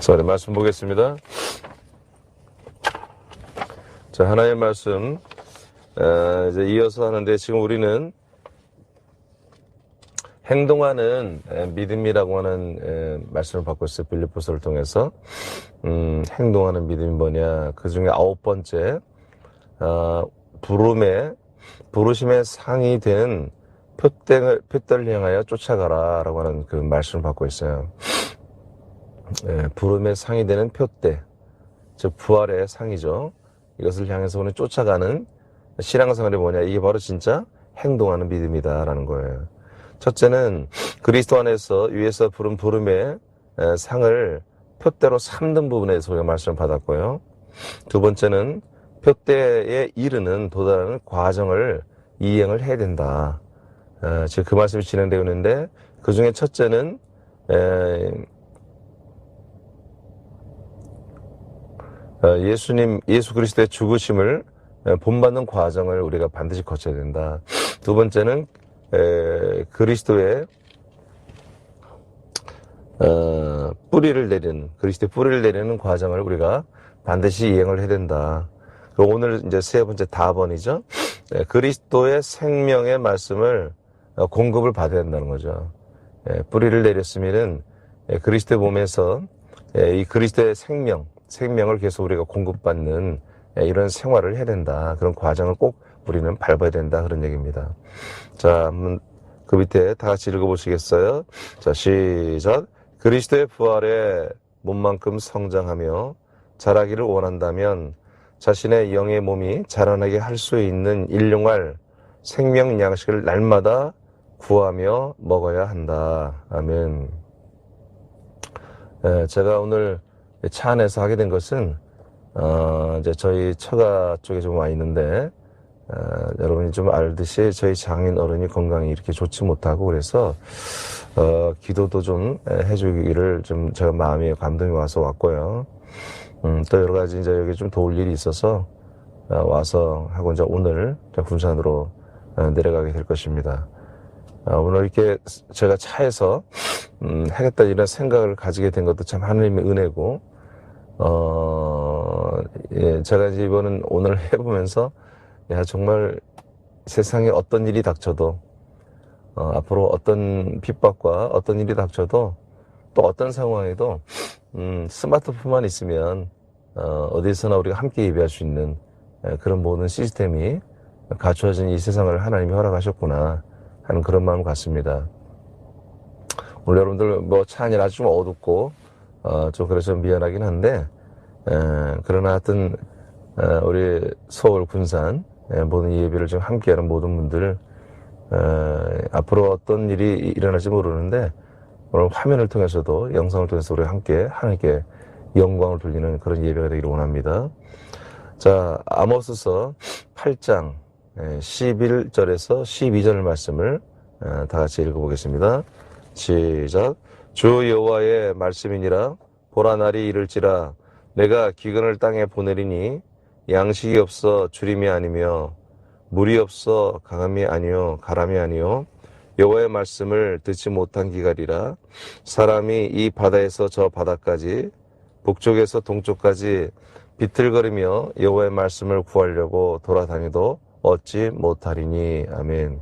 자, 네, 말씀 보겠습니다. 자, 하나의 말씀, 이제 이어서 하는데, 지금 우리는 행동하는 믿음이라고 하는 말씀을 받고 있어요. 빌립보서를 통해서. 행동하는 믿음이 뭐냐. 그 중에 9번째, 부르심의 상이 되는 표대를 향하여 쫓아가라 라고 하는 그 말씀을 받고 있어요. 부름의 상이 되는 표대, 즉 부활의 상이죠. 이것을 향해서 오늘 쫓아가는 신앙생활이 뭐냐, 이게 바로 진짜 행동하는 믿음이다라는 거예요. 첫째는 그리스도 안에서 위에서 부른 부름의 상을 표대로 삼는 부분에서 우리가 말씀을 받았고요. 두 번째는 표대에 이르는 도달하는 과정을 이행을 해야 된다. 지금 그 말씀이 진행되고 있는데, 그 중에 첫째는 예수 그리스도의 죽으심을 본받는 과정을 우리가 반드시 거쳐야 된다. 두 번째는 그리스도의 그리스도의 뿌리를 내리는 과정을 우리가 반드시 이행을 해야 된다. 오늘 이제 세 번째 다번이죠. 그리스도의 생명의 말씀을 공급을 받아야 된다는 거죠. 뿌리를 내렸으면은 그리스도의 몸에서 이 그리스도의 생명을 계속 우리가 공급받는 이런 생활을 해야 된다. 그런 과정을 꼭 우리는 밟아야 된다. 그런 얘기입니다. 자, 그 밑에 다 같이 읽어보시겠어요? 자, 시작. 그리스도의 부활에 몸만큼 성장하며 자라기를 원한다면 자신의 영의 몸이 자라나게 할 수 있는 일용할 생명 양식을 날마다 구하며 먹어야 한다. 아멘. 제가 오늘 차 안에서 하게 된 것은, 이제 저희 처가 쪽에 좀 와 있는데, 여러분이 좀 알듯이 저희 장인 어른이 건강이 이렇게 좋지 못하고 그래서, 기도도 좀 해주기를 좀 제가 마음에 감동이 와서 왔고요. 또 여러 가지 이제 여기 좀 도울 일이 있어서, 와서 하고 이제 오늘 군산으로 내려가게 될 것입니다. 오늘 이렇게 제가 차에서, 하겠다 이런 생각을 가지게 된 것도 참 하나님의 은혜고, 제가 이제 오늘 해보면서, 야, 정말 세상에 어떤 일이 닥쳐도, 앞으로 어떤 핍박과 어떤 일이 닥쳐도, 또 어떤 상황에도, 스마트폰만 있으면, 어디서나 우리가 함께 예배할 수 있는 그런 모든 시스템이 갖추어진 이 세상을 하나님이 허락하셨구나 하는 그런 마음 같습니다. 오늘 여러분들 차 안이 아주 좀 어둡고, 좀 그래서 미안하긴 한데, 그러나 하여튼, 우리 서울 군산, 모든 예배를 좀 함께하는 모든 분들, 앞으로 어떤 일이 일어날지 모르는데, 오늘 화면을 통해서도, 영상을 통해서 우리 함께 하나님께 영광을 돌리는 그런 예배가 되기를 원합니다. 자, 아모스서 8장 11절에서 12절 말씀을 다 같이 읽어보겠습니다. 시작. 주 여호와의 말씀이니라. 보라, 날이 이를지라 내가 기근을 땅에 보내리니 양식이 없어 주림이 아니며 물이 없어 강함이 아니요 가람이 아니요 여호와의 말씀을 듣지 못한 기갈이라. 사람이 이 바다에서 저 바다까지 북쪽에서 동쪽까지 비틀거리며 여호와의 말씀을 구하려고 돌아다니도 얻지 못하리니. 아멘.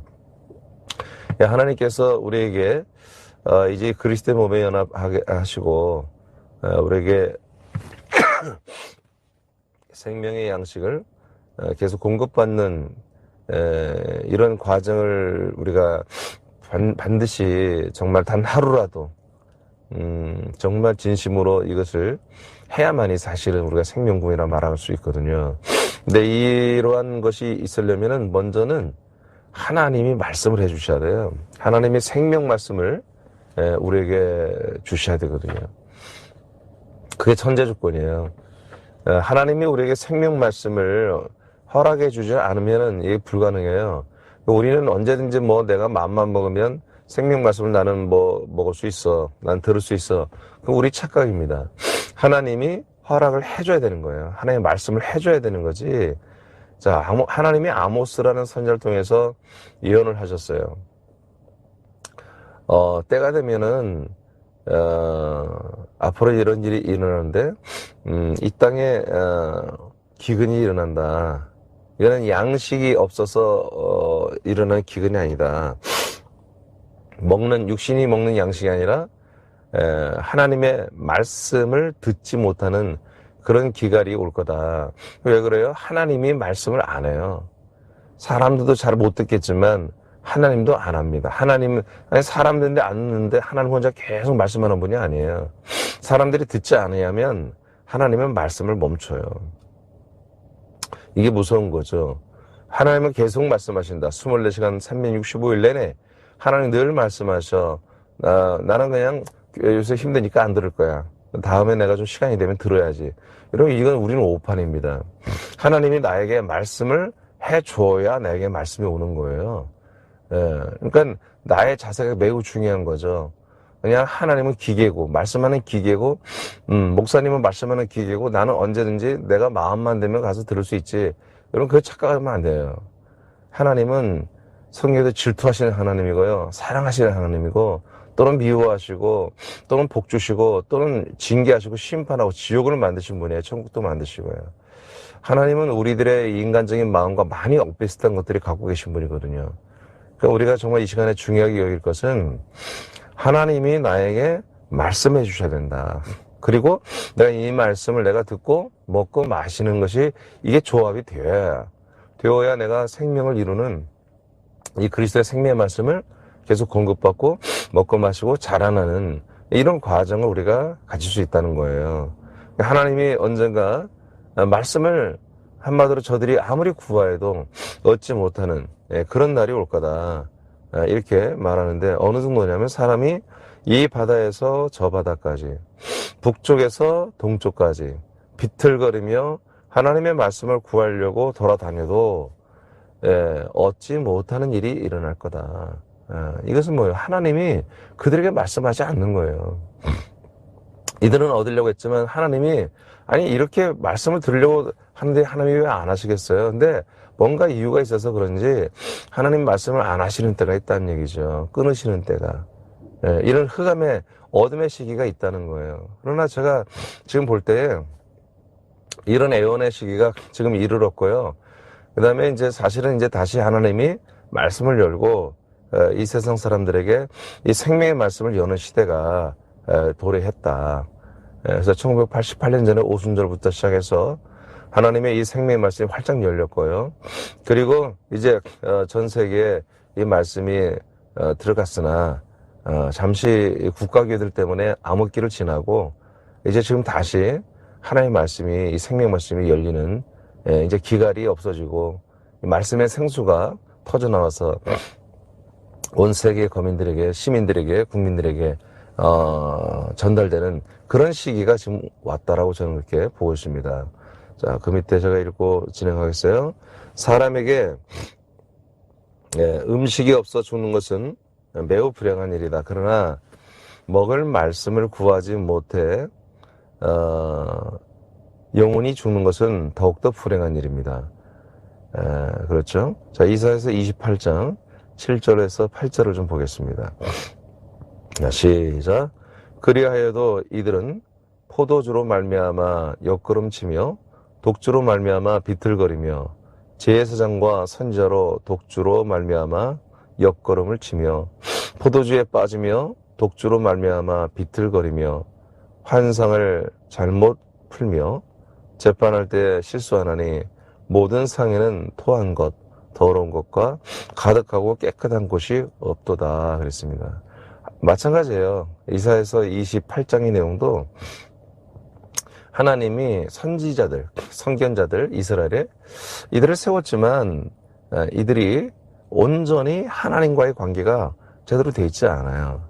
하나님께서 우리에게 이제 그리스도의 몸에 연합하게 하시고 우리에게 생명의 양식을 계속 공급받는 이런 과정을 우리가 반드시 정말 단 하루라도 정말 진심으로 이것을 해야만이 사실은 우리가 생명구이라 말할 수 있거든요. 근데 이러한 것이 있으려면은 먼저는 하나님이 말씀을 해주셔야 돼요. 하나님이 생명 말씀을 우리에게 주셔야 되거든요. 그게 천재 조건이에요. 하나님이 우리에게 생명 말씀을 허락해 주지 않으면은 이게 불가능해요. 우리는 언제든지 내가 마음만 먹으면 생명 말씀을 나는 먹을 수 있어. 난 들을 수 있어. 그럼 우리 착각입니다. 하나님이 허락을 해줘야 되는 거예요. 하나님의 말씀을 해줘야 되는 거지. 자, 하나님이 아모스라는 선지자를 통해서 예언을 하셨어요. 때가 되면은 앞으로 이런 일이 일어나는데, 이 땅에, 기근이 일어난다. 이거는 양식이 없어서, 일어나는 기근이 아니다. 육신이 먹는 양식이 아니라, 하나님의 말씀을 듣지 못하는 그런 기갈이 올 거다. 왜 그래요? 하나님이 말씀을 안 해요. 사람들도 잘 못 듣겠지만 하나님도 안 합니다. 아니 사람들인데 안 듣는데 하나님 혼자 계속 말씀하는 분이 아니에요. 사람들이 듣지 않으면 하나님은 말씀을 멈춰요. 이게 무서운 거죠. 하나님은 계속 말씀하신다. 24시간 365일 내내 하나님 늘 말씀하셔. 나는 그냥 요새 힘드니까 안 들을 거야. 다음에 내가 좀 시간이 되면 들어야지. 여러분, 이건 우리는 오판입니다. 하나님이 나에게 말씀을 해줘야 나에게 말씀이 오는 거예요. 예, 그러니까 나의 자세가 매우 중요한 거죠. 그냥 하나님은 기계고, 말씀하는 기계고, 목사님은 말씀하는 기계고, 나는 언제든지 내가 마음만 되면 가서 들을 수 있지. 여러분, 그거 착각하면 안 돼요. 하나님은 성경에도 질투하시는 하나님이고요. 사랑하시는 하나님이고, 또는 미워하시고, 또는 복주시고, 또는 징계하시고, 심판하고, 지옥을 만드신 분이에요. 천국도 만드시고요. 하나님은 우리들의 인간적인 마음과 많이 엇비슷한 것들이 갖고 계신 분이거든요. 그러니까 우리가 정말 이 시간에 중요하게 여길 것은 하나님이 나에게 말씀해 주셔야 된다. 그리고 내가 이 말씀을 내가 듣고 먹고 마시는 것이 이게 조합이 되어야 내가 생명을 이루는 이 그리스도의 생명의 말씀을 계속 공급받고 먹고 마시고 자라나는 이런 과정을 우리가 가질 수 있다는 거예요. 하나님이 언젠가 말씀을 한마디로 저들이 아무리 구하여도 얻지 못하는 그런 날이 올 거다. 이렇게 말하는데 어느 정도냐면 사람이 이 바다에서 저 바다까지 북쪽에서 동쪽까지 비틀거리며 하나님의 말씀을 구하려고 돌아다녀도 얻지 못하는 일이 일어날 거다. 이것은 뭐예요? 하나님이 그들에게 말씀하지 않는 거예요. 이들은 얻으려고 했지만 하나님이 아니 이렇게 말씀을 들으려고 하는데 하나님이 왜 안 하시겠어요? 근데 뭔가 이유가 있어서 그런지 하나님 말씀을 안 하시는 때가 있다는 얘기죠. 끊으시는 때가. 이런 흑암의 어둠의 시기가 있다는 거예요. 그러나 제가 지금 볼 때 이런 애원의 시기가 지금 이르렀고요. 그 다음에 이제 사실은 이제 다시 하나님이 말씀을 열고 이 세상 사람들에게 이 생명의 말씀을 여는 시대가 도래했다. 그래서 1988년 전에 오순절부터 시작해서 하나님의 이 생명의 말씀이 활짝 열렸고요. 그리고 이제 전 세계에 이 말씀이 들어갔으나 잠시 국가교회들 때문에 암흑기를 지나고 이제 지금 다시 하나님의 말씀이 이 생명 말씀이 열리는 이제 기갈이 없어지고 말씀의 생수가 터져나와서 온 세계 거민들에게 시민들에게 국민들에게 전달되는 그런 시기가 지금 왔다라고 저는 그렇게 보고 있습니다. 자, 그 밑에 제가 읽고 진행하겠어요. 사람에게 음식이 없어 죽는 것은 매우 불행한 일이다. 그러나 먹을 말씀을 구하지 못해 영혼이 죽는 것은 더욱더 불행한 일입니다. 그렇죠? 자, 이사야서 28장 7절에서 8절을 좀 보겠습니다. 시작. 그리하여도 이들은 포도주로 말미암아 옆걸음치며 독주로 말미암아 비틀거리며 제사장과 선지자로 독주로 말미암아 옆걸음을 치며 포도주에 빠지며 독주로 말미암아 비틀거리며 환상을 잘못 풀며 재판할 때 실수하나니 모든 상에는 토한 것 더러운 것과 가득하고 깨끗한 곳이 없도다 그랬습니다. 마찬가지예요. 이사야서 28장의 내용도 하나님이 선지자들, 선견자들, 이스라엘에 이들을 세웠지만 이들이 온전히 하나님과의 관계가 제대로 되어 있지 않아요.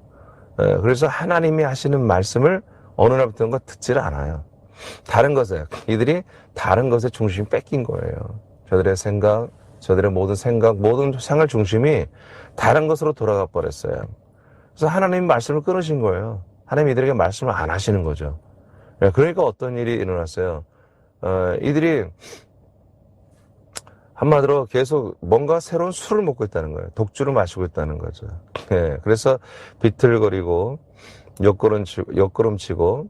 그래서 하나님이 하시는 말씀을 어느 날부터인가 듣지를 않아요. 다른 것에, 이들이 다른 것에 중심이 뺏긴 거예요. 저들의 생각, 저들의 모든 생각, 모든 생활 중심이 다른 것으로 돌아가 버렸어요. 그래서 하나님이 말씀을 끊으신 거예요. 하나님이 이들에게 말씀을 안 하시는 거죠. 그러니까 어떤 일이 일어났어요. 이들이 한마디로 계속 뭔가 새로운 술을 먹고 있다는 거예요. 독주를 마시고 있다는 거죠. 그래서 비틀거리고 옆걸음치고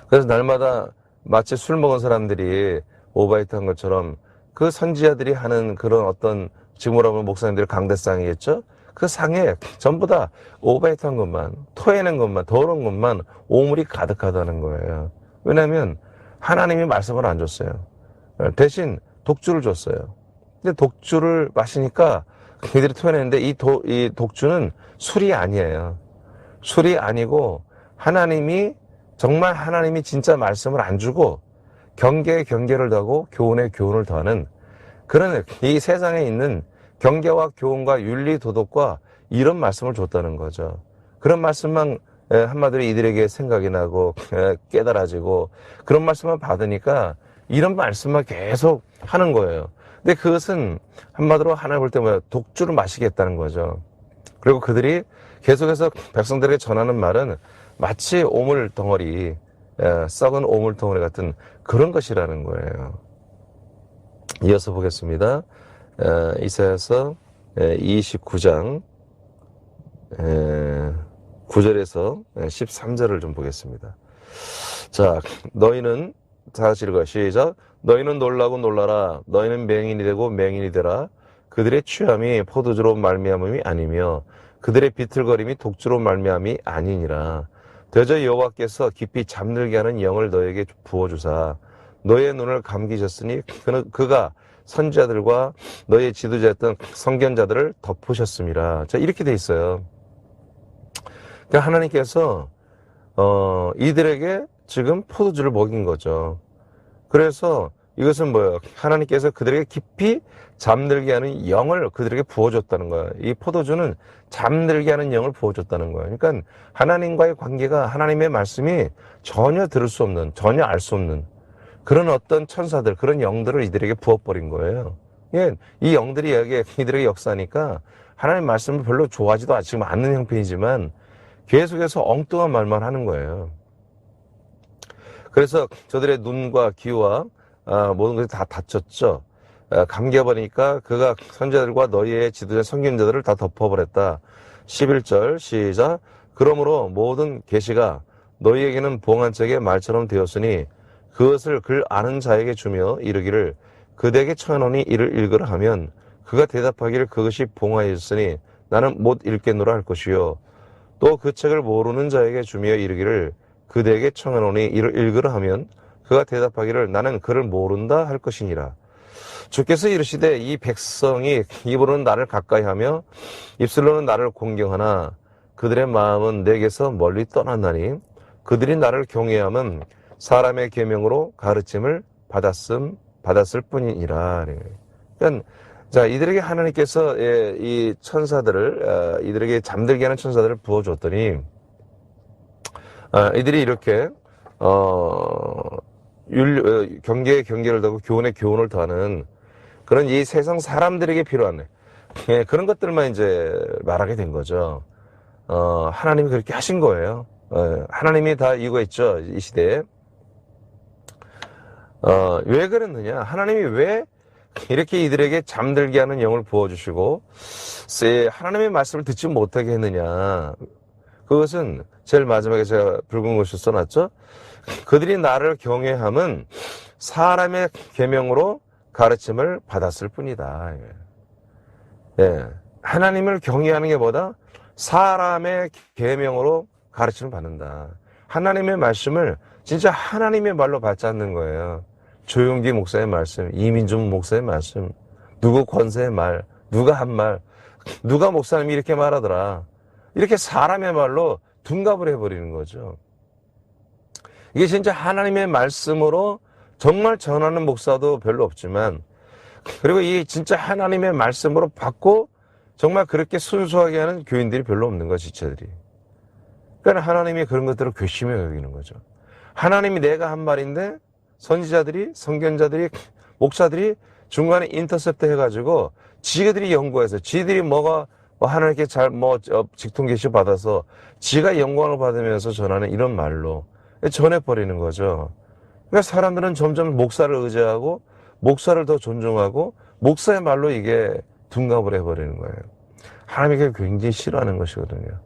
그래서 날마다 마치 술 먹은 사람들이 오바이트 한 것처럼 그 선지자들이 하는 그런 어떤 지금으로 보면 목사님들의 강대상이겠죠? 그 상에 전부 다 오바이트 한 것만, 토해낸 것만, 더러운 것만 오물이 가득하다는 거예요. 왜냐하면 하나님이 말씀을 안 줬어요. 대신 독주를 줬어요. 근데 독주를 마시니까 그들이 토해냈는데 이 독주는 술이 아니에요. 술이 아니고 정말 하나님이 진짜 말씀을 안 주고 경계에 경계를 더하고 교훈에 교훈을 더하는 그런 이 세상에 있는 경계와 교훈과 윤리 도덕과 이런 말씀을 줬다는 거죠. 그런 말씀만 한마디로 이들에게 생각이 나고 깨달아지고 그런 말씀만 받으니까 이런 말씀만 계속 하는 거예요. 근데 그것은 한마디로 하나님 볼 때 뭐야? 독주를 마시겠다는 거죠. 그리고 그들이 계속해서 백성들에게 전하는 말은 마치 오물 덩어리, 썩은 오물 덩어리 같은 그런 것이라는 거예요. 이어서 보겠습니다. 이사야서 29장 9절에서 13절을 좀 보겠습니다. 자, 너희는 다 같이 읽어요. 시작. 너희는 놀라고 놀라라. 너희는 맹인이 되고 맹인이 되라. 그들의 취함이 포도주로 말미암음이 아니며 그들의 비틀거림이 독주로 말미암이 아니니라. 대저 여호와께서 깊이 잠들게 하는 영을 너에게 부어주사 너의 눈을 감기셨으니 그가 선지자들과 너의 지도자였던 선견자들을 덮으셨음이라. 자, 이렇게 돼 있어요. 그러니까 하나님께서 이들에게 지금 포도주를 먹인 거죠. 그래서 이것은 뭐예요? 하나님께서 그들에게 깊이 잠들게 하는 영을 그들에게 부어줬다는 거예요. 이 포도주는 잠들게 하는 영을 부어줬다는 거예요. 그러니까 하나님과의 관계가 하나님의 말씀이 전혀 들을 수 없는, 전혀 알 수 없는 그런 어떤 천사들, 그런 영들을 이들에게 부어버린 거예요. 예, 이 영들이 이들에게 역사하니까 하나님 말씀을 별로 좋아하지도 지금 않는 형편이지만 계속해서 엉뚱한 말만 하는 거예요. 그래서 저들의 눈과 귀와 모든 것이 다 닫혔죠. 감겨버리니까 그가 선지자들과 너희의 지도자 선견자들을 다 덮어버렸다. 11절 시작. 그러므로 모든 계시가 너희에게는 봉안책의 말처럼 되었으니 그것을 글 아는 자에게 주며 이르기를 그대에게 청하노니 이를 읽으라 하면 그가 대답하기를 그것이 봉화였으니 나는 못 읽겠노라 할 것이요. 또 그 책을 모르는 자에게 주며 이르기를 그대에게 청하노니 이를 읽으라 하면 그가 대답하기를 나는 그를 모른다 할 것이니라. 주께서 이르시되 이 백성이 입으로는 나를 가까이하며 입술로는 나를 공경하나 그들의 마음은 내게서 멀리 떠났나니 그들이 나를 경외함은 사람의 계명으로 가르침을 받았을 뿐이니라. 그러니까 자, 이들에게 하나님께서 이 천사들을 이들에게 잠들게 하는 천사들을 부어줬더니 이들이 이렇게 경계에 경계를 더하고 교훈에 교훈을 더하는 그런 이 세상 사람들에게 필요한 그런 것들만 이제 말하게 된 거죠. 하나님이 그렇게 하신 거예요. 하나님이 다 이유가 있죠, 이 시대에. 왜 그랬느냐? 하나님이 왜 이렇게 이들에게 잠들게 하는 영을 부어주시고 하나님의 말씀을 듣지 못하게 했느냐? 그것은 제일 마지막에 제가 붉은 것을 써놨죠. 그들이 나를 경외함은 사람의 계명으로 가르침을 받았을 뿐이다. 예. 하나님을 경외하는 게 뭐다? 사람의 계명으로 가르침을 받는다. 하나님의 말씀을 진짜 하나님의 말로 받지 않는 거예요. 조용기 목사의 말씀, 이민준 목사의 말씀, 누구 권세의 말, 누가 한 말, 누가 목사님이 이렇게 말하더라. 이렇게 사람의 말로 둔갑을 해버리는 거죠. 이게 진짜 하나님의 말씀으로 정말 전하는 목사도 별로 없지만, 그리고 이 진짜 하나님의 말씀으로 받고 정말 그렇게 순수하게 하는 교인들이 별로 없는 거야, 지체들이. 그러니까 하나님이 그런 것들을 괘씸히 여기는 거죠. 하나님이 내가 한 말인데 선지자들이, 선견자들이, 목사들이 중간에 인터셉트 해가지고 지들이 연구해서 지들이 뭐가 하나님께 직통 계시 받아서 지가 영광을 받으면서 전하는 이런 말로 전해버리는 거죠. 그러니까 사람들은 점점 목사를 의지하고 목사를 더 존중하고 목사의 말로 이게 둔갑을 해버리는 거예요. 하나님이 굉장히 싫어하는 것이거든요.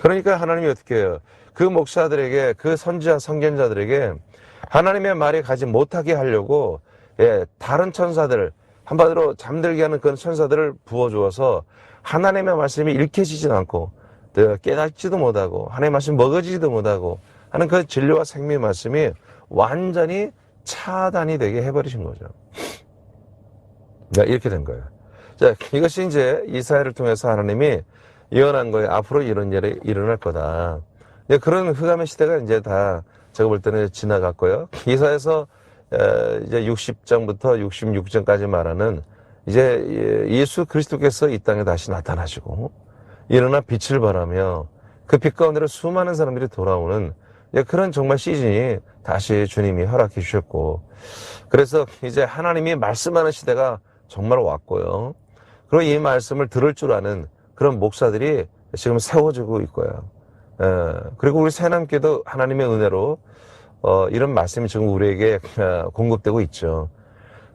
그러니까 하나님이 어떻게 해요? 그 목사들에게, 그 선지자, 선견자들에게 하나님의 말이 가지 못하게 하려고, 예, 다른 천사들, 한마디로 잠들게 하는 그런 천사들을 부어주어서 하나님의 말씀이 읽혀지지도 않고, 깨닫지도 못하고, 하나님의 말씀이 먹어지지도 못하고 하는 그 진리와 생명의 말씀이 완전히 차단이 되게 해버리신 거죠. 자, 이렇게 된 거예요. 자, 이것이 이제 이사야를 통해서 하나님이 예언한 거예요. 앞으로 이런 일이 일어날 거다. 그런 흑암의 시대가 이제 다 제가 볼 때는 지나갔고요. 이사야에서 이제 60장부터 66장까지 말하는 이제 예수 그리스도께서 이 땅에 다시 나타나시고 일어나 빛을 발하며 그 빛 가운데로 수많은 사람들이 돌아오는 그런 정말 시즌이 다시 주님이 허락해 주셨고, 그래서 이제 하나님이 말씀하는 시대가 정말 왔고요. 그리고 이 말씀을 들을 줄 아는 그런 목사들이 지금 세워지고 있고요. 그리고 우리 새남교도 하나님의 은혜로 이런 말씀이 지금 우리에게 공급되고 있죠.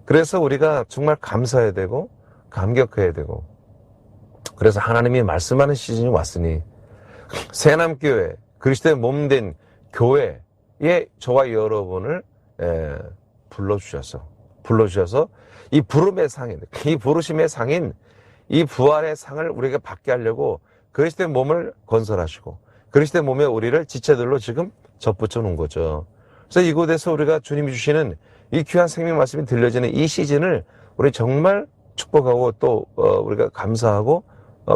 그래서 우리가 정말 감사해야 되고 감격해야 되고, 그래서 하나님이 말씀하는 시즌이 왔으니 새남교회, 그리스도의 몸된 교회에 저와 여러분을 불러주셔서 이 부름의 상인, 이 부르심의 상인, 이 부활의 상을 우리에게 받게 하려고 그리스도의 몸을 건설하시고 그리스도의 몸에 우리를 지체들로 지금 접붙여 놓은 거죠. 그래서 이곳에서 우리가 주님이 주시는 이 귀한 생명 말씀이 들려지는 이 시즌을 우리 정말 축복하고 또 우리가 감사하고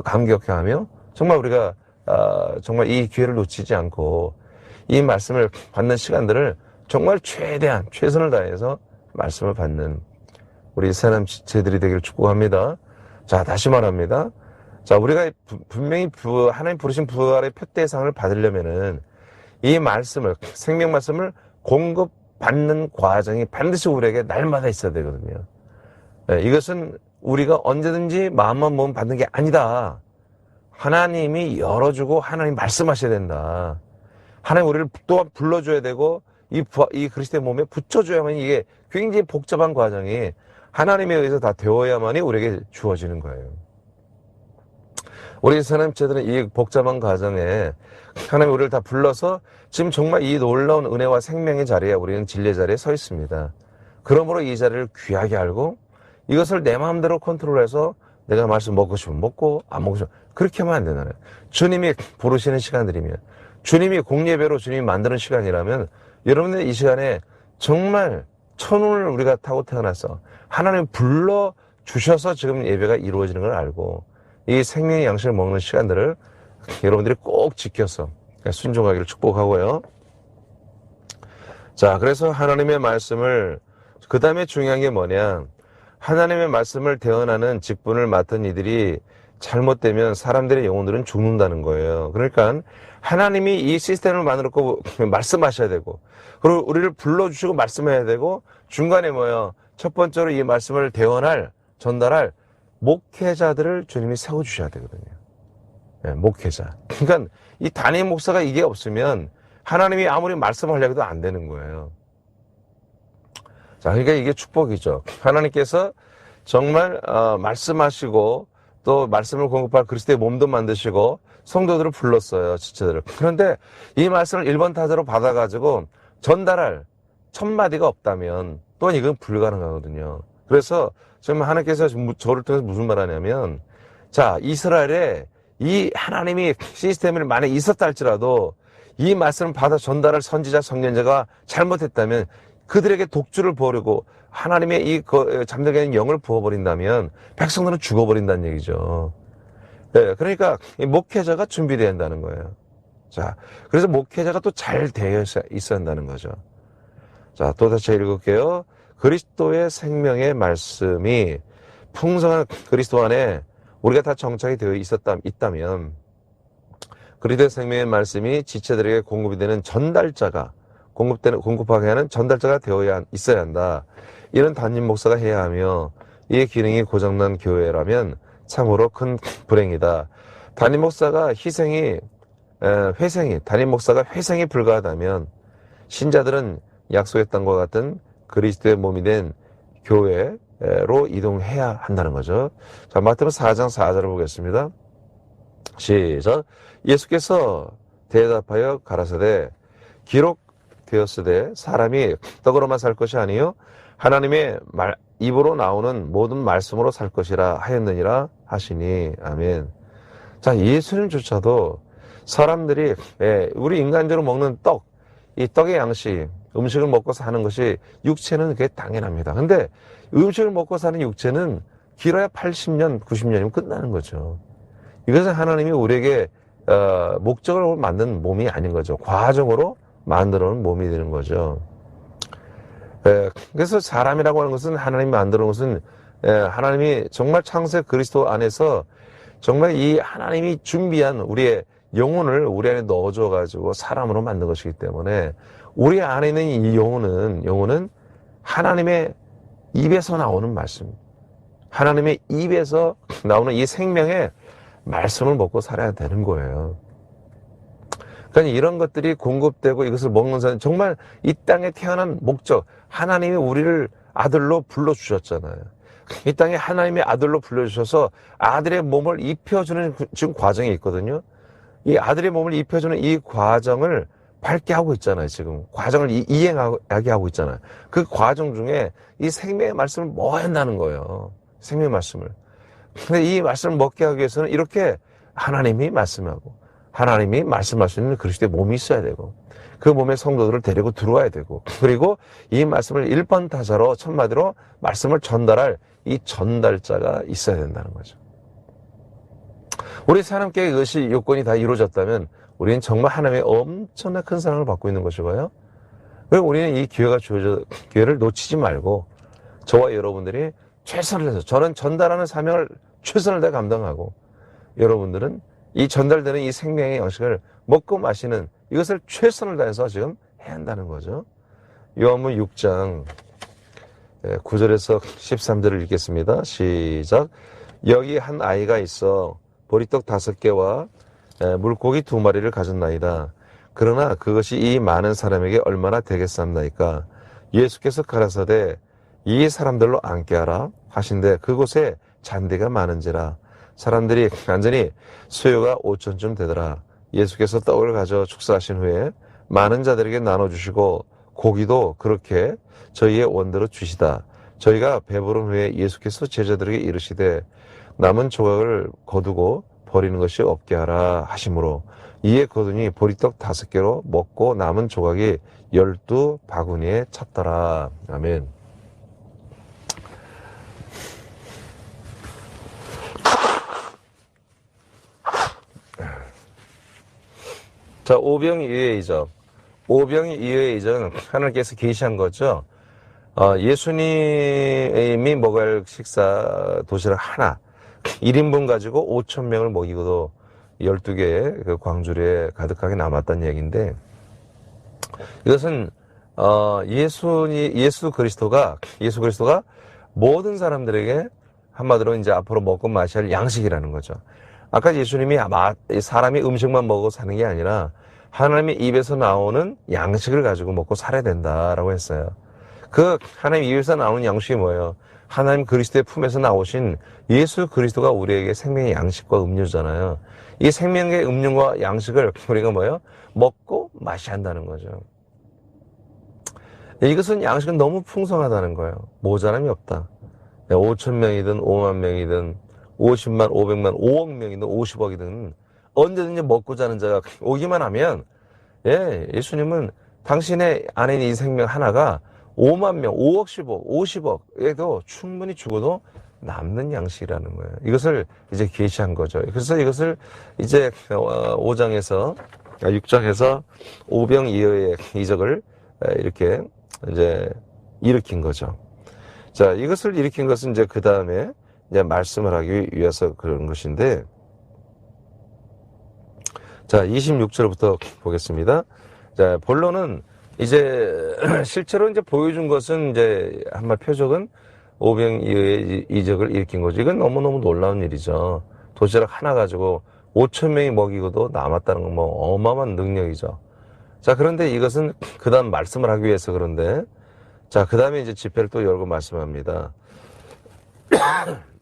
감격해하며 정말 우리가 정말 이 기회를 놓치지 않고 이 말씀을 받는 시간들을 정말 최대한 최선을 다해서 말씀을 받는 우리 새남 지체들이 되기를 축복합니다. 자, 다시 말합니다. 자, 우리가 분명히 하나님 부르신 부활의 표대상을 받으려면은 이 말씀을, 생명 말씀을 공급받는 과정이 반드시 우리에게 날마다 있어야 되거든요. 이것은 우리가 언제든지 마음만 먹으면 받는 게 아니다. 하나님이 열어주고 하나님 말씀하셔야 된다. 하나님 우리를 또한 불러줘야 되고 이 그리스도의 몸에 붙여줘야만, 이게 굉장히 복잡한 과정이 하나님에 의해서 다 되어야만이 우리에게 주어지는 거예요. 우리 사람들은 이 복잡한 과정에 하나님 우리를 다 불러서 지금 정말 이 놀라운 은혜와 생명의 자리에 우리는 진리의 자리에 서 있습니다. 그러므로 이 자리를 귀하게 알고 이것을 내 마음대로 컨트롤해서 내가 말씀 먹고 싶으면 먹고 안 먹고 싶으면 그렇게 하면 안 된다는 거예요. 주님이 부르시는 시간들이면, 주님이 공예배로 주님이 만드는 시간이라면 여러분들 이 시간에 정말 천운을 우리가 타고 태어나서 하나님 불러주셔서 지금 예배가 이루어지는 걸 알고 이 생명의 양식을 먹는 시간들을 여러분들이 꼭 지켜서 순종하기를 축복하고요. 자, 그래서 하나님의 말씀을, 그 다음에 중요한 게 뭐냐, 하나님의 말씀을 대언하는 직분을 맡은 이들이 잘못되면 사람들의 영혼들은 죽는다는 거예요. 그러니까 하나님이 이 시스템을 만들었고 말씀하셔야 되고, 그리고 우리를 불러주시고 말씀해야 되고, 중간에 뭐예요? 첫 번째로 이 말씀을 대언할, 전달할 목회자들을 주님이 세워주셔야 되거든요. 네, 목회자. 그러니까 이 단임 목사가 이게 없으면 하나님이 아무리 말씀하려고 해도 안 되는 거예요. 자, 그러니까 이게 축복이죠. 하나님께서 정말 말씀하시고 또 말씀을 공급할 그리스도의 몸도 만드시고 성도들을 불렀어요, 지체들을. 그런데 이 말씀을 1번 타자로 받아가지고 전달할 첫마디가 없다면 또한 이건 불가능하거든요. 그래서 지금 하나님께서 저를 통해서 무슨 말 하냐면, 자, 이스라엘에 이 하나님이 시스템을 만약에 있었다 할지라도 이 말씀을 받아 전달할 선지자, 선견자가 잘못했다면 그들에게 독주를 부어버리고 하나님의 이 잠들게 하는 영을 부어버린다면 백성들은 죽어버린다는 얘기죠. 네, 그러니까 이 목회자가 준비되어야 한다는 거예요. 자, 그래서 목회자가 또 잘 되어 있어야 한다는 거죠. 자, 또 다시 읽을게요. 그리스도의 생명의 말씀이 풍성한 그리스도 안에 우리가 다 정착이 되어 있다면 그리스도의 생명의 말씀이 지체들에게 공급이 되는 전달자가, 공급하게 하는 전달자가 되어야 있어야 한다. 이런 담임 목사가 해야 하며, 이의 기능이 고장난 교회라면 참으로 큰 불행이다. 담임 목사가 담임 목사가 회생이 불가하다면 신자들은 약속의 땅과 같은 그리스도의 몸이 된 교회로 이동해야 한다는 거죠. 자, 마태복음 4장 4절을 보겠습니다. 시작. 예수께서 대답하여 가라사대 기록되었으되 사람이 떡으로만 살 것이 아니요 하나님의 입으로 나오는 모든 말씀으로 살 것이라 하였느니라 하시니. 아멘. 자, 예수님조차도 사람들이 우리 인간적으로 먹는 떡, 이 떡의 양식, 음식을 먹고 사는 것이 육체는 그게 당연합니다. 근데 음식을 먹고 사는 육체는 길어야 80년, 90년이면 끝나는 거죠. 이것은 하나님이 우리에게 목적을 만든 몸이 아닌 거죠. 과정으로 만들어 놓은 몸이 되는 거죠. 그래서 사람이라고 하는 것은 하나님이 만들어 놓은 것은 하나님이 정말 창세 그리스도 안에서 정말 이 하나님이 준비한 우리의 영혼을 우리 안에 넣어줘 가지고 사람으로 만든 것이기 때문에 우리 안에 있는 이 영혼은 하나님의 입에서 나오는 말씀, 하나님의 입에서 나오는 이 생명의 말씀을 먹고 살아야 되는 거예요. 그러니까 이런 것들이 공급되고 이것을 먹는 사람, 정말 이 땅에 태어난 목적, 하나님이 우리를 아들로 불러주셨잖아요. 이 땅에 하나님의 아들로 불러주셔서 아들의 몸을 입혀주는 지금 과정이 있거든요. 이 아들의 몸을 입혀주는 이 과정을 밟게 하고 있잖아요. 지금 과정을 이행하게 하고 있잖아요. 그 과정 중에 이 생명의 말씀을 먹어야 한다는 거예요. 생명의 말씀을. 근데 이 말씀을 먹게 하기 위해서는 이렇게 하나님이 말씀하고 하나님이 말씀할 수 있는 그리스도의 몸이 있어야 되고 그 몸의 성도들을 데리고 들어와야 되고 그리고 이 말씀을 일번타자로 첫마디로 말씀을 전달할 이 전달자가 있어야 된다는 거죠. 우리 사람께 이것이 요건이 다 이루어졌다면 우리는 정말 하나님의 엄청난 큰 사랑을 받고 있는 것이고요. 그리고 우리는 이 기회가 주어져 기회를 놓치지 말고 저와 여러분들이 최선을 다해서 저는 전달하는 사명을 최선을 다해 감당하고 여러분들은 이 전달되는 이 생명의 양식을 먹고 마시는 이것을 최선을 다해서 지금 해야 한다는 거죠. 요한복음 6장 9절에서 13절을 읽겠습니다. 시작. 여기 한 아이가 있어 보리떡 5개와 물고기 2마리를 가졌나이다. 그러나 그것이 이 많은 사람에게 얼마나 되겠사옵나이까. 예수께서 가라사대 이 사람들로 앉게 하라 하신데 그곳에 잔디가 많은지라. 사람들이 앉으니 수요가 5천쯤 되더라. 예수께서 떡을 가져 축사하신 후에 많은 자들에게 나눠주시고 고기도 그렇게 저희의 원대로 주시다. 저희가 배부른 후에 예수께서 제자들에게 이르시되 남은 조각을 거두고 버리는 것이 없게 하라 하시므로 이에 거두니 보리떡 5개로 먹고 남은 조각이 12바구니에 찼더라. 아멘. 자, 오병이어의 이적. 오병이어의 이적은 하나님께서 계시한 거죠. 예수님이 먹을 식사 도시락 하나, 1인분 가지고 5,000명을 먹이고도 12개의 그 광주리에 가득하게 남았다는 얘기인데, 이것은, 예수 그리스도가 모든 사람들에게 한마디로 이제 앞으로 먹고 마셔야 할 양식이라는 거죠. 아까 예수님이 사람이 음식만 먹고 사는 게 아니라 하나님의 입에서 나오는 양식을 가지고 먹고 살아야 된다라고 했어요. 그 하나님 입에서 나오는 양식이 뭐예요? 하나님 그리스도의 품에서 나오신 예수 그리스도가 우리에게 생명의 양식과 음료잖아요. 이 생명의 음료와 양식을 우리가 뭐예요? 먹고 마셔야 한다는 거죠. 이것은 양식은 너무 풍성하다는 거예요. 모자람이 없다. 5,000명이든 5만 명이든 50만, 500만, 5억 명이든 50억이든 언제든지 먹고 자는 자가 오기만 하면 예수님은 당신의 안에 있는 이 생명 하나가 5만 명, 5억, 10억, 50억에도 충분히 죽어도 남는 양식이라는 거예요. 이것을 이제 계시한 거죠. 그래서 이것을 이제 5장에서 6장에서 오병이어의 이적을 이렇게 이제 일으킨 거죠. 자, 이것을 일으킨 것은 이제 그 다음에 이제 말씀을 하기 위해서 그런 것인데, 자, 26절부터 보겠습니다. 자, 본론은 이제 실제로 이제 보여준 것은 이제 한말 표적은 오병이어의 이적을 일으킨 거죠. 이건 너무너무 놀라운 일이죠. 도시락 하나 가지고 5,000명이 먹이고도 남았다는 건 뭐 어마어마한 능력이죠. 자, 그런데 이것은 그 다음 말씀을 하기 위해서 그런데, 자, 그 다음에 이제 집회를 또 열고 말씀합니다.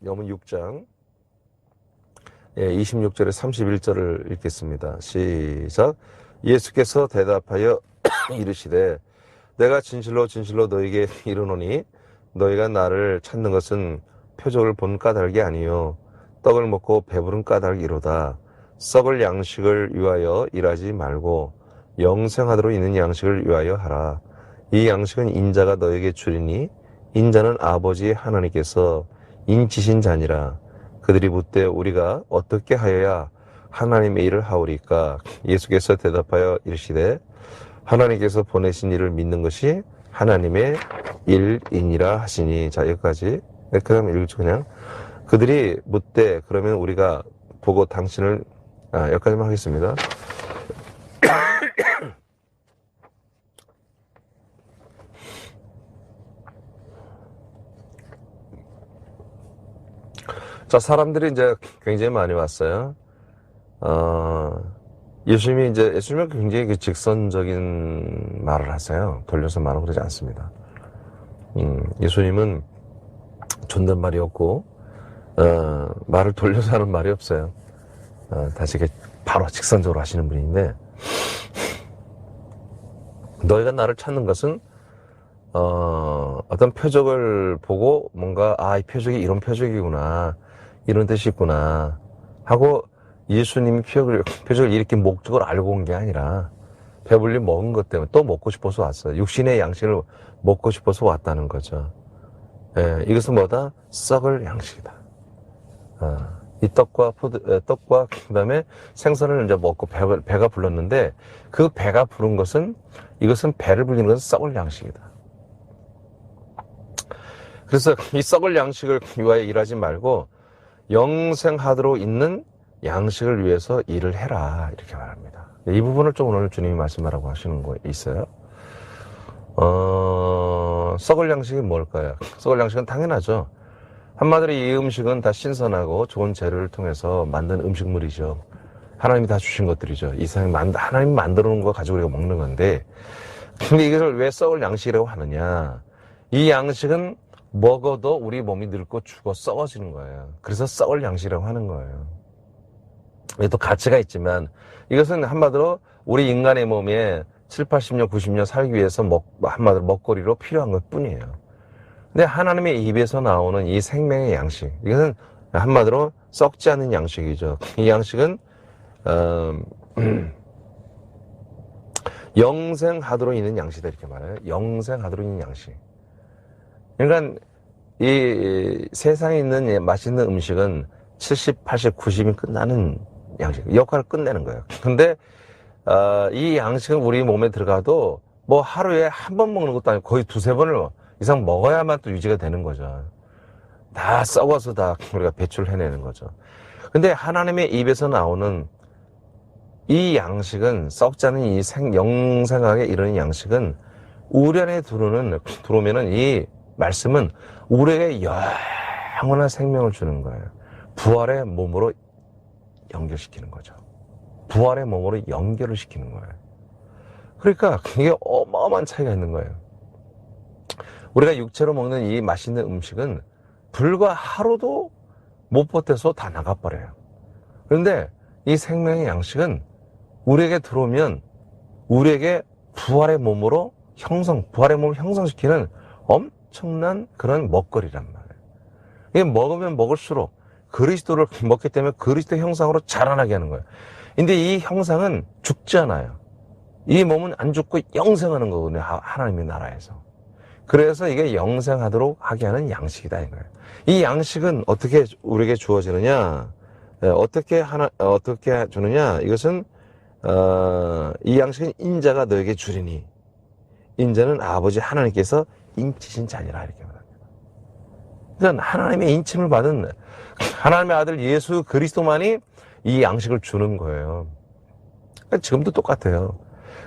요한복음 6장 26절에 31절을 읽겠습니다. 시작. 예수께서 대답하여 이르시되 내가 진실로 진실로 너희에게 이르노니 너희가 나를 찾는 것은 표적을 본 까닭이 아니요 떡을 먹고 배부른 까닭이로다. 썩을 양식을 위하여 일하지 말고 영생하도록 있는 양식을 위하여 하라. 이 양식은 인자가 너에게 주리니 인자는 아버지 하나님께서 인치신 자니라. 그들이 묻되 우리가 어떻게 하여야 하나님의 일을 하오리까? 예수께서 대답하여 이르시되 하나님께서 보내신 일을 믿는 것이 하나님의 일이니라 하시니. 자, 여기까지. 그 다음에 읽죠, 그냥. 그들이 묻되 그러면 우리가 보고 당신을 여기까지만 하겠습니다. 자, 사람들이 이제 굉장히 많이 왔어요. 예수님이 굉장히 직선적인 말을 하세요. 돌려서 말하고 그러지 않습니다. 예수님은 존댓말이 없고, 말을 돌려서 하는 말이 없어요. 다시 이렇게 바로 직선적으로 하시는 분인데, 너희가 나를 찾는 것은, 어떤 표적을 보고 뭔가, 이 표적이 이런 표적이구나. 이런 뜻이 있구나. 하고 예수님이 표적을 이렇게 목적을 알고 온 게 아니라 배불리 먹은 것 때문에 또 먹고 싶어서 왔어요. 육신의 양식을 먹고 싶어서 왔다는 거죠. 이것은 뭐다? 썩을 양식이다. 이 떡과 그 다음에 생선을 이제 먹고 배가 불렀는데 그 배가 부른 것은 이것은 배를 불리는 것은 썩을 양식이다. 그래서 이 썩을 양식을 위하여 일하지 말고 영생하도록 있는 양식을 위해서 일을 해라. 이렇게 말합니다. 이 부분을 좀 오늘 주님이 말씀하라고 하시는 거 있어요. 썩을 양식이 뭘까요? 썩을 양식은 당연하죠. 한마디로 이 음식은 다 신선하고 좋은 재료를 통해서 만든 음식물이죠. 하나님이 다 주신 것들이죠. 이 세상에 하나님이 만들어 놓은 거 가지고 우리가 먹는 건데, 근데 이것을 왜 썩을 양식이라고 하느냐? 이 양식은 먹어도 우리 몸이 늙고 죽어 썩어지는 거예요. 그래서 썩을 양식이라고 하는 거예요. 또 가치가 있지만 이것은 한마디로 우리 인간의 몸에 7, 80년, 90년 살기 위해서 한마디로 먹거리로 필요한 것 뿐이에요. 근데 하나님의 입에서 나오는 이 생명의 양식, 이것은 한마디로 썩지 않는 양식이죠. 이 양식은 영생하도록 있는 양식이다 이렇게 말해요. 영생하도록 있는 양식. 그러니까 이 세상에 있는 맛있는 음식은 70, 80, 90이 끝나는 양식, 역할을 끝내는 거예요. 근데 이 양식은 우리 몸에 들어가도 뭐 하루에 한 번 먹는 것도 아니고 거의 두세 번을 이상 먹어야만 또 유지가 되는 거죠. 다 썩어서 다 우리가 배출해내는 거죠. 근데 하나님의 입에서 나오는 이 양식은 썩지 않은 이 영생하게 이르는 양식은 우리 안에 들어오면은 이 말씀은 우리에게 영원한 생명을 주는 거예요. 부활의 몸으로 연결시키는 거죠. 부활의 몸으로 연결을 시키는 거예요. 그러니까 이게 어마어마한 차이가 있는 거예요. 우리가 육체로 먹는 이 맛있는 음식은 불과 하루도 못 버텨서 다 나가버려요. 그런데 이 생명의 양식은 우리에게 들어오면 우리에게 부활의 몸을 형성시키는 엄청난 그런 먹거리란 말이에요. 이게 먹으면 먹을수록 그리스도를 먹기 때문에 그리스도 형상으로 자라나게 하는 거예요. 근데 이 형상은 죽지 않아요. 이 몸은 안 죽고 영생하는 거거든요. 하나님의 나라에서. 그래서 이게 영생하도록 하게 하는 양식이다 이거예요. 이 양식은 어떻게 우리에게 주어지느냐? 어떻게 주느냐? 이것은 이 양식은 인자가 너에게 주리니 인자는 아버지 하나님께서 인치신 자니라 이렇게 말합니다. 그러니까 하나님의 인침을 받은 하나님의 아들 예수 그리스도만이 이 양식을 주는 거예요. 그러니까 지금도 똑같아요.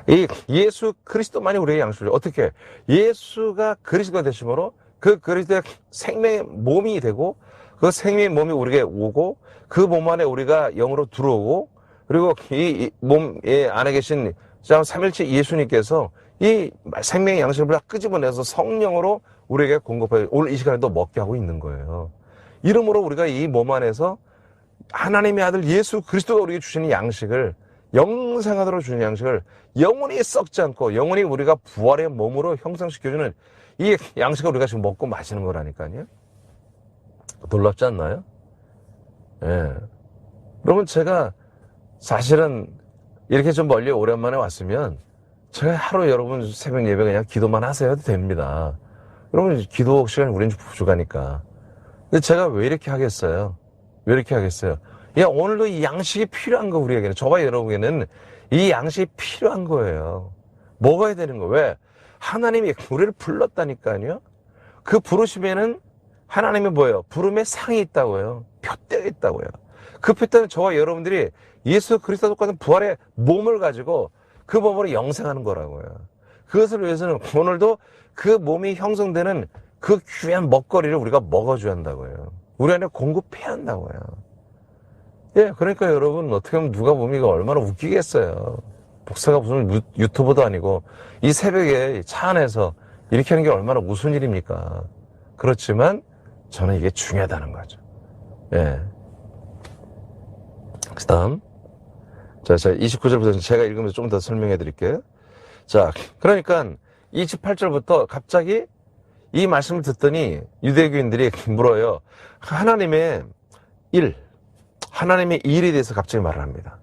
이 예수 그리스도만이 우리에게 양식을 줘요. 어떻게? 예수가 그리스도가 되심으로 그 그리스도의 생명의 몸이 되고 그 생명의 몸이 우리에게 오고 그 몸 안에 우리가 영으로 들어오고 그리고 이 몸 안에 계신 삼일체 예수님께서 이 생명의 양식을 다 끄집어내서 성령으로 우리에게 공급하여 오늘 이 시간에도 먹게 하고 있는 거예요. 이러므로 우리가 이 몸 안에서 하나님의 아들 예수 그리스도가 우리에게 주시는 양식을, 영생하도록 주는 양식을 영원히 썩지 않고 영원히 우리가 부활의 몸으로 형성시켜주는 이 양식을 우리가 지금 먹고 마시는 거라니까요. 놀랍지 않나요? 예. 여러분, 제가 사실은 이렇게 좀 멀리 오랜만에 왔으면 제가 하루 여러분 새벽 예배 그냥 기도만 하세요 해도 됩니다. 여러분, 기도 시간이 우리는 부족하니까. 근데 제가 왜 이렇게 하겠어요? 왜 이렇게 하겠어요? 야, 오늘도 이 양식이 필요한 거, 우리에게는. 저와 여러분에게는 이 양식이 필요한 거예요. 먹어야 되는 거. 왜? 하나님이 우리를 불렀다니까요. 그 부르심에는 하나님이 뭐예요? 부름에 상이 있다고요. 표대가 있다고요. 그 표대는 저와 여러분들이 예수 그리스도 똑같은 부활의 몸을 가지고 그 몸으로 영생하는 거라고요. 그것을 위해서는 오늘도 그 몸이 형성되는 그 귀한 먹거리를 우리가 먹어줘야 한다고요. 우리 안에 공급해야 한다고요. 예, 그러니까 여러분, 어떻게 하면 누가 보면 이거 얼마나 웃기겠어요. 목사가 무슨 유튜버도 아니고 이 새벽에 차 안에서 이렇게 하는 게 얼마나 무슨 일입니까? 그렇지만 저는 이게 중요하다는 거죠. 예. 그 다음. 자, 29절부터 제가 읽으면서 좀 더 설명해 드릴게요. 자, 그러니까 28절부터 갑자기 이 말씀을 듣더니 유대교인들이 물어요. 하나님의 일에 대해서 갑자기 말을 합니다.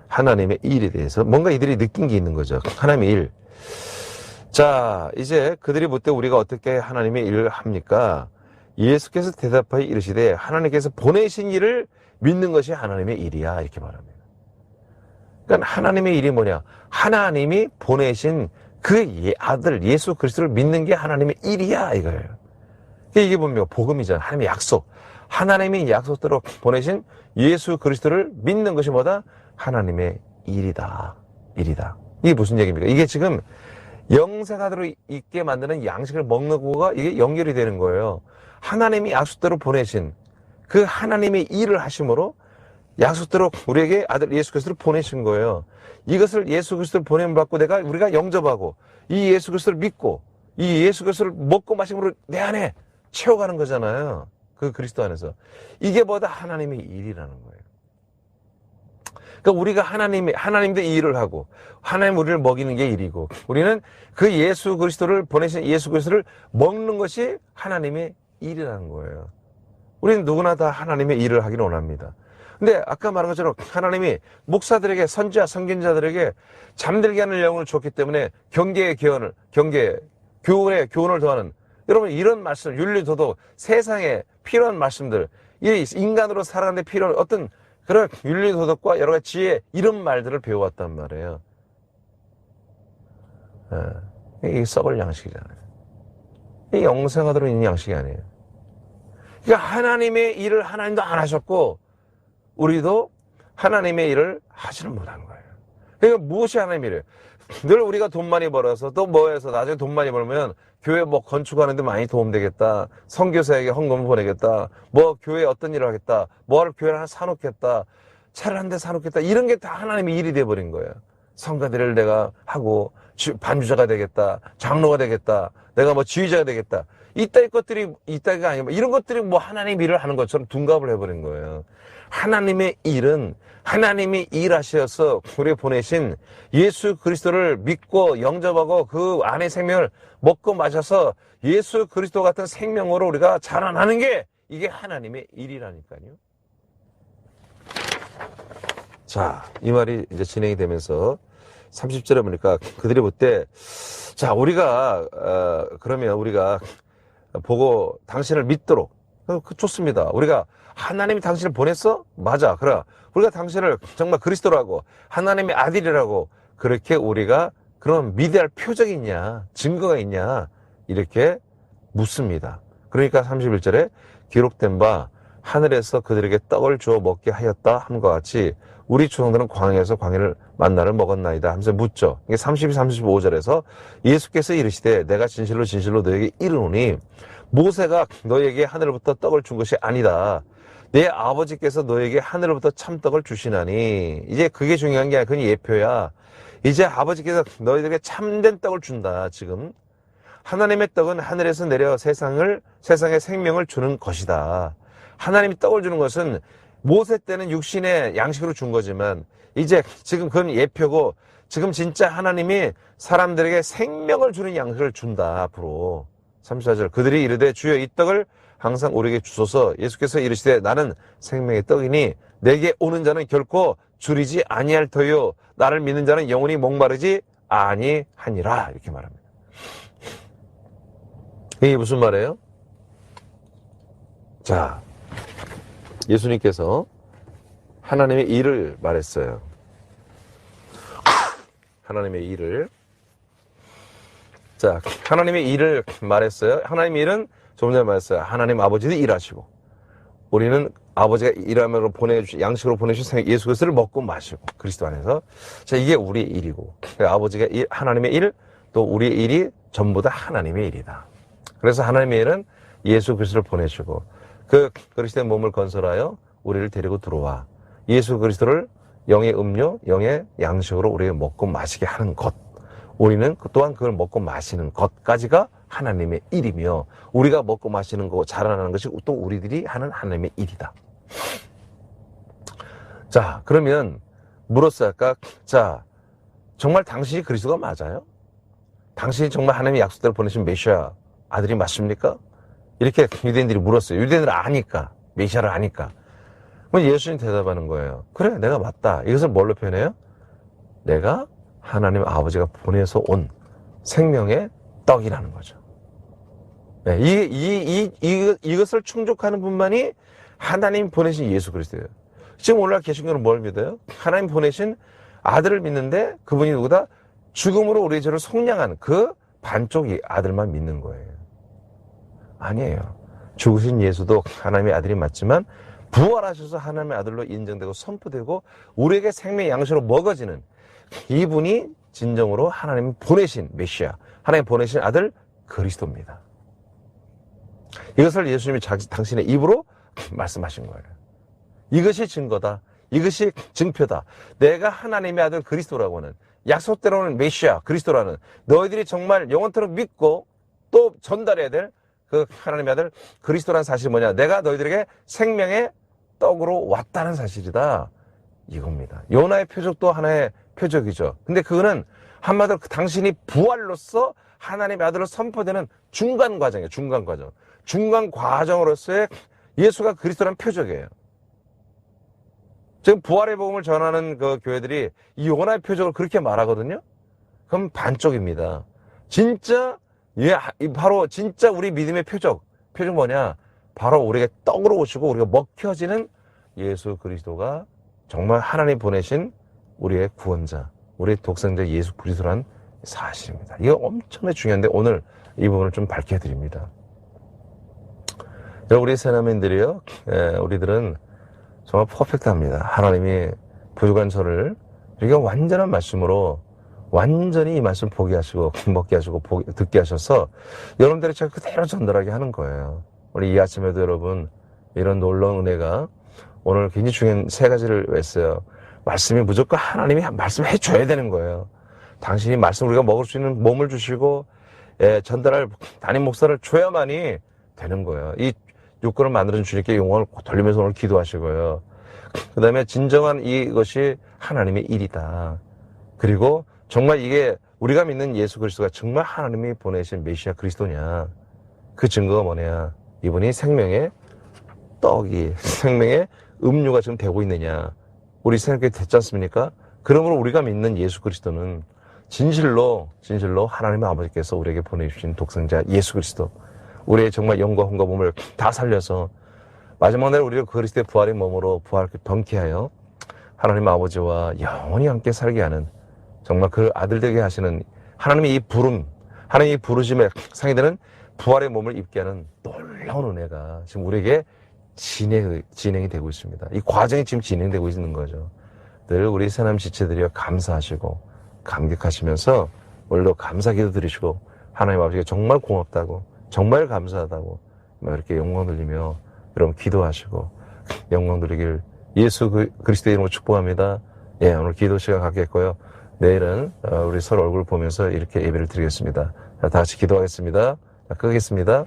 하나님의 일에 대해서 뭔가 이들이 느낀 게 있는 거죠. 하나님의 일. 자, 이제 그들이 묻되 우리가 어떻게 하나님의 일을 합니까? 예수께서 대답하여 이르시되 하나님께서 보내신 일을 믿는 것이 하나님의 일이야, 이렇게 말합니다. 그러니까 하나님의 일이 뭐냐? 하나님이 보내신 그 아들 예수 그리스도를 믿는 게 하나님의 일이야, 이거예요. 이게 뭡니까? 복음이잖아요. 하나님의 약속. 하나님이 약속대로 보내신 예수 그리스도를 믿는 것이 뭐다? 하나님의 일이다. 이게 무슨 얘기입니까? 이게 지금 영생하도록 있게 만드는 양식을 먹는 거가 이게 연결이 되는 거예요. 하나님이 약속대로 보내신 그 하나님의 일을 하심으로 약속대로 우리에게 아들 예수 그리스도를 보내신 거예요. 이것을 예수 그리스도를 보냄을 받고 우리가 영접하고 이 예수 그리스도를 믿고 이 예수 그리스도를 먹고 마심으로 내 안에 채워가는 거잖아요. 그 그리스도 안에서. 이게 뭐다? 하나님의 일이라는 거예요. 그러니까 우리가 하나님도 이 일을 하고 하나님 우리를 먹이는 게 일이고 우리는 그 예수 그리스도를 보내신 예수 그리스도를 먹는 것이 하나님의 일이라는 거예요. 우리는 누구나 다 하나님의 일을 하기를 원합니다. 근데 아까 말한 것처럼 하나님이 목사들에게 선지자 선견자들에게 잠들게 하는 영혼을 줬기 때문에 교훈의 교훈을 더하는 여러분 이런 말씀 윤리도덕 세상에 필요한 말씀들 이 인간으로 살아가는데 필요한 어떤 그런 윤리도덕과 여러 가지 지혜 이런 말들을 배워왔단 말이에요. 이게 썩을 양식이잖아요. 이게 영생하도록 있는 양식이 아니에요. 그러니까 하나님의 일을 하나님도 안 하셨고 우리도 하나님의 일을 하지는 못한 거예요. 그러니까 무엇이 하나님의 일이에요? 늘 우리가 돈 많이 벌어서 또 뭐해서 나중에 돈 많이 벌면 교회 뭐 건축하는데 많이 도움되겠다. 선교사에게 헌금을 보내겠다. 뭐 교회에 어떤 일을 하겠다. 뭐를 교회를 하나 사놓겠다. 차를 한 대 사놓겠다. 이런 게 다 하나님의 일이 돼버린 거예요. 성가대를 내가 하고 반주자가 되겠다. 장로가 되겠다. 내가 뭐 지휘자가 되겠다. 이따위 것들이 이따위가 아니고 이런 것들이 뭐 하나님 일을 하는 것처럼 둔갑을 해버린 거예요. 하나님의 일은 하나님이 일하셔서 우리 보내신 예수 그리스도를 믿고 영접하고 그 안의 생명을 먹고 마셔서 예수 그리스도 같은 생명으로 우리가 자라나는 게 이게 하나님의 일이라니까요. 자, 이 말이 이제 진행이 되면서 30절에 보니까 그들이 볼 때 자, 그러면 우리가 보고 당신을 믿도록 좋습니다. 우리가 하나님이 당신을 보냈어? 맞아. 그래. 우리가 당신을 정말 그리스도라고 하나님의 아들이라고 그렇게 우리가 그런 미대할 표적이 있냐 증거가 있냐 이렇게 묻습니다. 그러니까 31절에 기록된 바 하늘에서 그들에게 떡을 주어 먹게 하였다 함과 같이 우리 조상들은 광야에서 광야를 만나를 먹었나이다 하면서 묻죠. 이게 32, 35절에서 예수께서 이르시되 내가 진실로 진실로 너에게 이르노니 모세가 너에게 하늘로부터 떡을 준 것이 아니다. 내 아버지께서 너에게 하늘로부터 참떡을 주시나니 이제 그게 중요한 게 아니라 그건 예표야. 이제 아버지께서 너희들에게 참된 떡을 준다. 지금 하나님의 떡은 하늘에서 내려 세상에 생명을 주는 것이다. 하나님이 떡을 주는 것은 모세 때는 육신의 양식으로 준 거지만 이제 지금 그건 예표고 지금 진짜 하나님이 사람들에게 생명을 주는 양식을 준다. 앞으로 34절 그들이 이르되 주여 이 떡을 항상 우리에게 주소서. 예수께서 이르시되 나는 생명의 떡이니 내게 오는 자는 결코 줄이지 아니할 터요 나를 믿는 자는 영원히 목마르지 아니하니라. 이렇게 말합니다. 이게 무슨 말이에요? 자, 예수님께서 하나님의 일을 말했어요. 하나님의 일을. 자, 하나님의 일을 말했어요. 하나님의 일은 조금 전에 말했어요. 하나님 아버지도 일하시고 우리는 아버지가 일하므로 보내주신 양식으로 보내주신 예수 그리스도를 먹고 마시고 그리스도 안에서. 자, 이게 우리의 일이고 아버지가 하나님의 일, 또 우리의 일이 전부 다 하나님의 일이다. 그래서 하나님의 일은 예수 그리스도를 보내시고 그 그리스도의 몸을 건설하여 우리를 데리고 들어와 예수 그리스도를 영의 음료, 영의 양식으로 우리가 먹고 마시게 하는 것. 우리는 또한 그걸 먹고 마시는 것까지가 하나님의 일이며 우리가 먹고 마시는 거 자라나는 것이 또 우리들이 하는 하나님의 일이다. 자, 그러면 물었어요. 아까 자, 정말 당신이 그리스도가 맞아요? 당신이 정말 하나님의 약속대로 보내신 메시아 아들이 맞습니까? 이렇게 유대인들이 물었어요. 유대인들은 아니까, 메시아를 아니까. 그럼 예수님 대답하는 거예요. 그래, 내가 맞다. 이것을 뭘로 표현해요? 내가 하나님 아버지가 보내서 온 생명의 떡이라는 거죠. 네, 이것을 충족하는 분만이 하나님 보내신 예수 그리스도예요. 지금 오늘날 개신교는 뭘 믿어요? 하나님 보내신 아들을 믿는데 그분이 누구다? 죽음으로 우리의 죄를 속량한 그 반쪽이 아들만 믿는 거예요. 아니에요. 죽으신 예수도 하나님의 아들이 맞지만 부활하셔서 하나님의 아들로 인정되고 선포되고 우리에게 생명의 양식으로 먹어지는 이분이 진정으로 하나님 보내신 메시아, 하나님 보내신 아들 그리스도입니다. 이것을 예수님이 당신의 입으로 말씀하신 거예요. 이것이 증거다. 이것이 증표다. 내가 하나님의 아들 그리스도라고 하는 약속대로는 메시아 그리스도라는 너희들이 정말 영원토록 믿고 또 전달해야 될 그 하나님의 아들 그리스도라는 사실이 뭐냐? 내가 너희들에게 생명의 떡으로 왔다는 사실이다. 이겁니다. 요나의 표적도 하나의 표적이죠. 근데 그거는 한마디로 당신이 부활로서 하나님의 아들로 선포되는 중간 과정이에요. 중간 과정. 중간 과정으로서의 예수가 그리스도라는 표적이에요. 지금 부활의 복음을 전하는 그 교회들이 이 요나의 표적을 그렇게 말하거든요. 그럼 반쪽입니다. 진짜 바로 진짜 우리 믿음의 표적 뭐냐? 바로 우리에게 떡으로 오시고 우리가 먹혀지는 예수 그리스도가 정말 하나님 보내신 우리의 구원자, 우리의 독생자 예수 그리스도란 사실입니다. 이거 엄청나게 중요한데 오늘 이 부분을 좀 밝혀드립니다. 우리 새나민들이요, 우리들은 정말 퍼펙트합니다. 하나님이 부족한 저를 우리가 완전한 말씀으로 완전히 이 말씀 보게 하시고 먹게 하시고 듣게 하셔서 여러분들이 제가 그대로 전달하게 하는 거예요. 우리 이 아침에도 여러분 이런 놀라운 은혜가 오늘 굉장히 중요한 세 가지를 했어요. 말씀이 무조건 하나님이 말씀해 줘야 되는 거예요. 당신이 말씀 우리가 먹을 수 있는 몸을 주시고 전달할 담임 목사를 줘야만이 되는 거예요. 이 요건을 만들어준 주님께 영광을 돌리면서 오늘 기도하시고요. 그 다음에 진정한 이것이 하나님의 일이다. 그리고 정말 이게 우리가 믿는 예수 그리스도가 정말 하나님이 보내신 메시아 그리스도냐. 그 증거가 뭐냐. 이분이 생명의 떡이, 생명의 음료가 지금 되고 있느냐. 우리 생각이 됐지 않습니까? 그러므로 우리가 믿는 예수 그리스도는 진실로 하나님의 아버지께서 우리에게 보내주신 독생자 예수 그리스도. 우리의 정말 영과 혼과 몸을 다 살려서 마지막 날 우리를 그리스도의 부활의 몸으로 병케하여 하나님 아버지와 영원히 함께 살게 하는 정말 그 아들 되게 하시는 하나님의 이 부름, 하나님의 이 부르심에 상이되는 부활의 몸을 입게 하는 놀라운 은혜가 지금 우리에게 진행이 되고 있습니다. 이 과정이 지금 진행되고 있는 거죠. 늘 우리 새남 지체들이 감사하시고 감격하시면서 오늘도 감사 기도 드리시고 하나님 아버지께 정말 고맙다고 정말 감사하다고 이렇게 영광 돌리며 여러분 기도하시고 영광 돌리길 예수 그리스도의 이름으로 축복합니다. 예, 오늘 기도 시간 갖겠고요. 내일은 우리 서로 얼굴 보면서 이렇게 예배를 드리겠습니다. 자, 다 같이 기도하겠습니다. 자, 끄겠습니다.